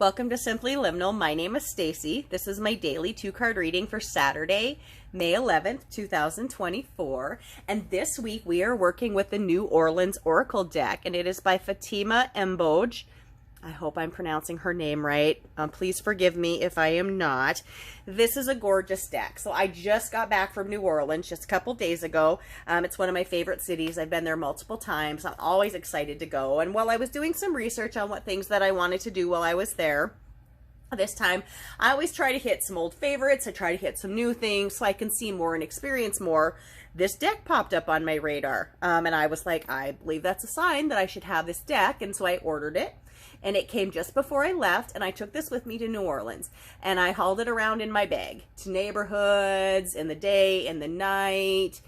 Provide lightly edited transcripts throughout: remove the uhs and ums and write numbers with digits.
Welcome to Simply Liminal. My name is Stacy. This is my daily 2-card reading for Saturday, May 11th, 2024. And this week we are working with the New Orleans Oracle deck, and it is by Fatima Mboj. I hope I'm pronouncing her name right. Please forgive me if I am not. This is a gorgeous deck. So I just got back from New Orleans just a couple days ago. It's one of my favorite cities. I've been there multiple times. I'm always excited to go. And while I was doing some research on what things that I wanted to do while I was there, this time, I always try to hit some old favorites. I try to hit some new things so I can see more and experience more. This deck popped up on my radar. And I was like, I believe that's a sign that I should have this deck. And so I ordered it. And it came just before I left, and I took this with me to New Orleans. And I hauled it around in my bag to neighborhoods, in the day, in the night,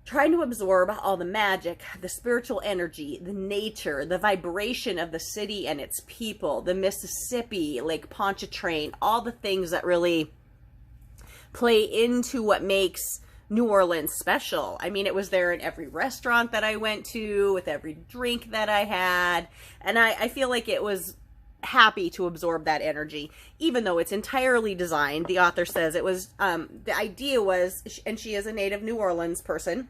trying to absorb all the magic, the spiritual energy, the nature, the vibration of the city and its people, the Mississippi, Lake Pontchartrain, all the things that really play into what makes New Orleans special. I mean, it was there in every restaurant that I went to, with every drink that I had, and I feel like it was happy to absorb that energy, even though it's entirely designed. The author says it was, the idea was, and she is a native New Orleans person,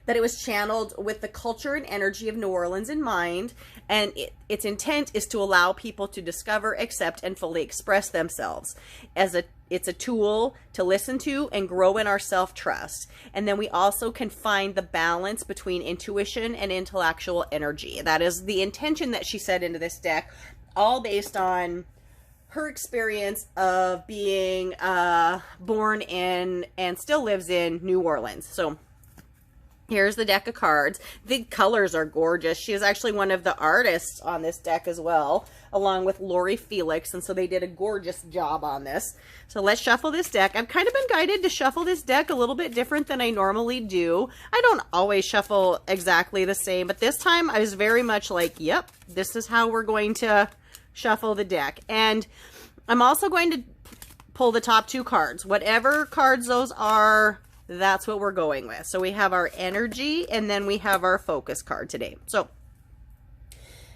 that it was channeled with the culture and energy of New Orleans in mind, and its intent is to allow people to discover, accept, and fully express themselves. It's a tool to listen to and grow in our self-trust. And then we also can find the balance between intuition and intellectual energy. That is the intention that she set into this deck, all based on her experience of being born in and still lives in New Orleans. So here's the deck of cards. The colors are gorgeous. She is actually one of the artists on this deck as well, along with Lori Felix, and so they did a gorgeous job on this. So let's shuffle this deck. I've kind of been guided to shuffle this deck a little bit different than I normally do. I don't always shuffle exactly the same, but this time I was very much like, yep, this is how we're going to shuffle the deck. And I'm also going to pull the top 2 cards. Whatever cards those are, that's what we're going with. So we have our energy, and then we have our focus card today. So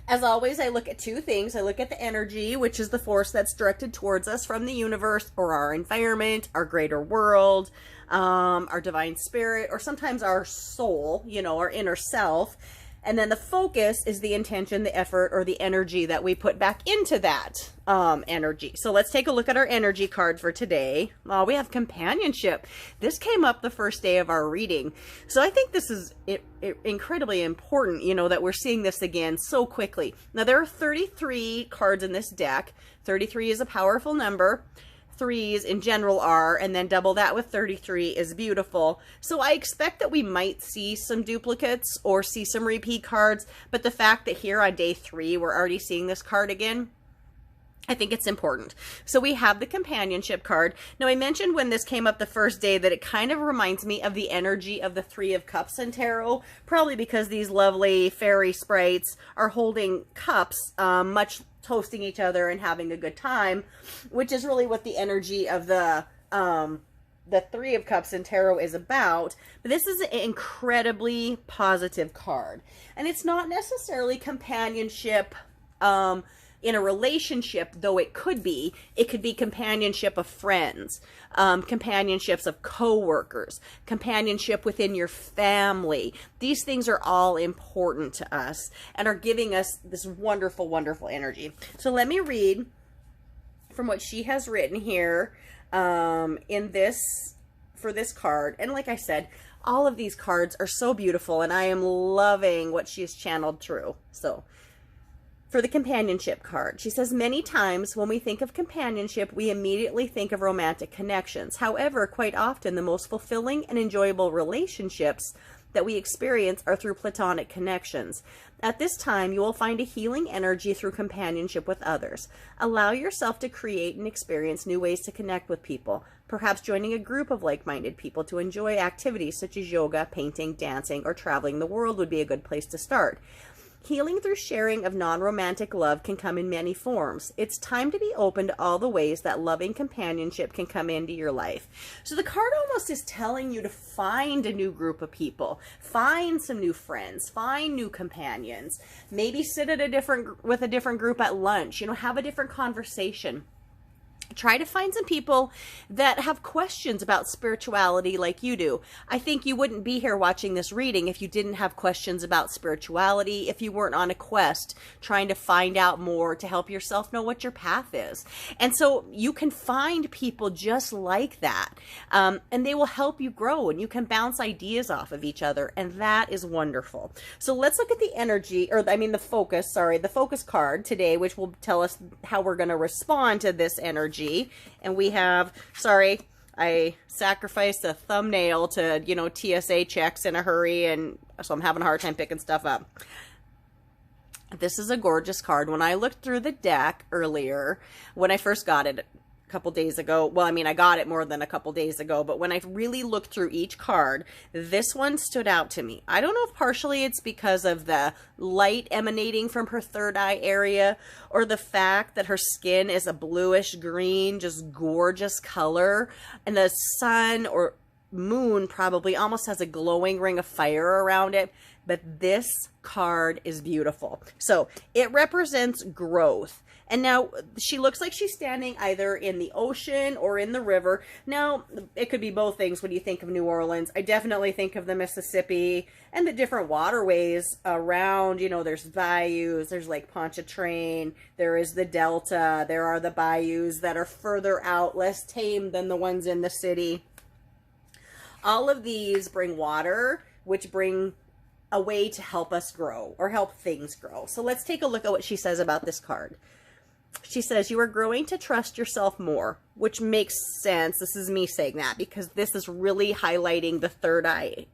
as always, I look at 2 things. I look at the energy, which is the force that's directed towards us from the universe or our environment, our greater world, our divine spirit, or sometimes our soul, you know, our inner self. And then the focus is the intention, the effort, or the energy that we put back into that energy. So let's take a look at our energy card for today. We have companionship. This came up the first day of our reading. So I think this is incredibly important, you know, that we're seeing this again so quickly. Now, there are 33 cards in this deck. 33 is a powerful number. 3s in general are, and then double that with 33 is beautiful. So I expect that we might see some duplicates or see some repeat cards, but the fact that here on day 3 we're already seeing this card again, I think it's important. So we have the companionship card. Now, I mentioned when this came up the first day that it kind of reminds me of the energy of the 3 of Cups in tarot, probably because these lovely fairy sprites are holding cups, much toasting each other and having a good time, which is really what the energy of the 3 of Cups in tarot is about. But this is an incredibly positive card, and it's not necessarily companionship in a relationship, though it could be. It could be companionship of friends, companionships of co-workers, companionship within your family. These things are all important to us and are giving us this wonderful, wonderful energy. So let me read from what she has written here for this card. And like I said, all of these cards are so beautiful, and I am loving what she has channeled through. So for the companionship card, she says, many times when we think of companionship, we immediately think of romantic connections. However, quite often the most fulfilling and enjoyable relationships that we experience are through platonic connections. At this time, you will find a healing energy through companionship with others. Allow yourself to create and experience new ways to connect with people. Perhaps joining a group of like-minded people to enjoy activities such as yoga, painting, dancing, or traveling the world would be a good place to start. Healing through sharing of non-romantic love can come in many forms. It's time to be open to all the ways that loving companionship can come into your life. So the card almost is telling you to find a new group of people, find some new friends, find new companions, maybe sit at with a different group at lunch, have a different conversation. Try to find some people that have questions about spirituality like you do. I think you wouldn't be here watching this reading if you didn't have questions about spirituality, if you weren't on a quest trying to find out more to help yourself know what your path is. And so you can find people just like that, and they will help you grow, and you can bounce ideas off of each other, and that is wonderful. So let's look at the energy, the focus card today, which will tell us how we're going to respond to this energy. And we have, I sacrificed a thumbnail to, TSA checks in a hurry, and so I'm having a hard time picking stuff up. This is a gorgeous card. When I looked through the deck earlier, when I first got it a couple days ago, well, I got it more than a couple days ago, but when I really looked through each card, this one stood out to me. I don't know if partially it's because of the light emanating from her third eye area, or the fact that her skin is a bluish green, just gorgeous color, and the sun or moon probably almost has a glowing ring of fire around it. But this card is beautiful. So it represents growth. And now she looks like she's standing either in the ocean or in the river. Now, it could be both things when you think of New Orleans. I definitely think of the Mississippi and the different waterways around. There's bayous, there's Lake Pontchartrain, there is the Delta, there are the bayous that are further out, less tame than the ones in the city. All of these bring water, which bring a way to help us grow or help things grow. So let's take a look at what she says about this card. She says, you are growing to trust yourself more, which makes sense. This is me saying that because this is really highlighting the third eye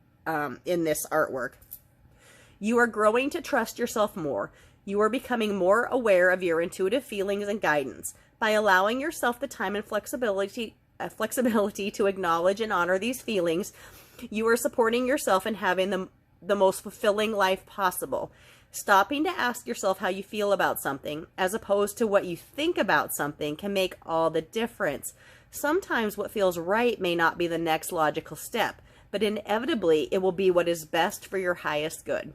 in this artwork. You are growing to trust yourself more. You are becoming more aware of your intuitive feelings and guidance. By allowing yourself the time and flexibility to acknowledge and honor these feelings, you are supporting yourself and having the most fulfilling life possible. Stopping to ask yourself how you feel about something, as opposed to what you think about something, can make all the difference. Sometimes what feels right may not be the next logical step, but inevitably it will be what is best for your highest good.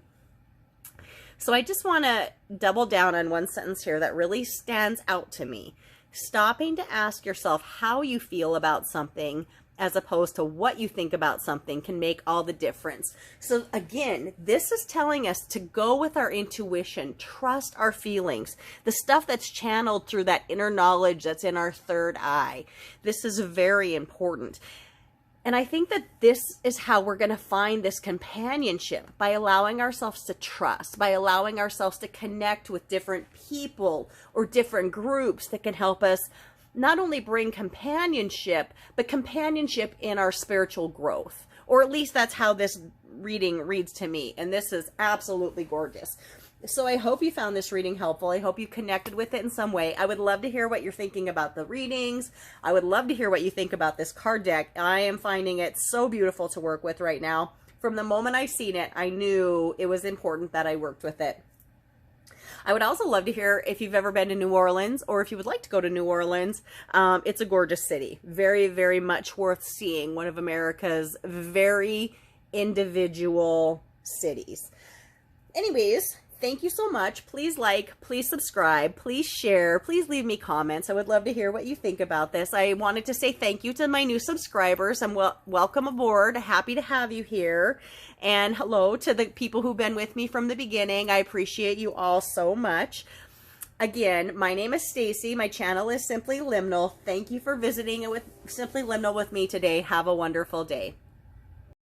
So I just want to double down on one sentence here that really stands out to me. Stopping to ask yourself how you feel about something, as opposed to what you think about something, can make all the difference. So again, this is telling us to go with our intuition, trust our feelings, the stuff that's channeled through that inner knowledge that's in our third eye. This is very important. And I think that this is how we're going to find this companionship, by allowing ourselves to trust, by allowing ourselves to connect with different people or different groups that can help us not only bring companionship, but companionship in our spiritual growth. Or at least that's how this reading reads to me. And this is absolutely gorgeous. So I hope you found this reading helpful. I hope you connected with it in some way. I would love to hear what you're thinking about the readings. I would love to hear what you think about this card deck. I am finding it so beautiful to work with right now. From the moment I seen it, I knew it was important that I worked with it. I would also love to hear if you've ever been to New Orleans, or if you would like to go to New Orleans. It's a gorgeous city. Very, very much worth seeing. One of America's very individual cities. Anyways, thank you so much. Please like, please subscribe, please share, please leave me comments. I would love to hear what you think about this. I wanted to say thank you to my new subscribers, and welcome aboard. Happy to have you here. And hello to the people who've been with me from the beginning. I appreciate you all so much. Again, my name is Stacy. My channel is Simply Liminal. Thank you for visiting with Simply Liminal with me today. Have a wonderful day.